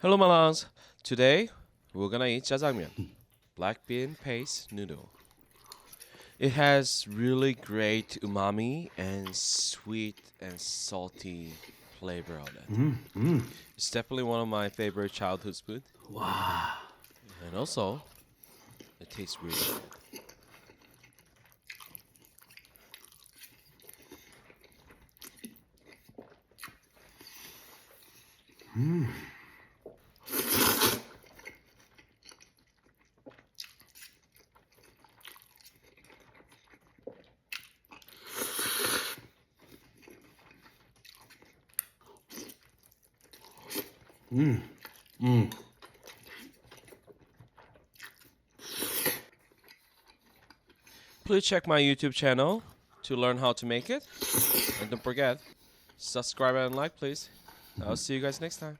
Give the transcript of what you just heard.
Hello, Malangs. Today we're gonna eat jajangmyeon, black bean paste noodle. It has really great umami and sweet and salty flavor on it. It's definitely one of my favorite childhood food, Wow. and also it tastes really good. Please check my YouTube channel to learn how to make it, and don't forget subscribe and like, please. I'll see you guys next time.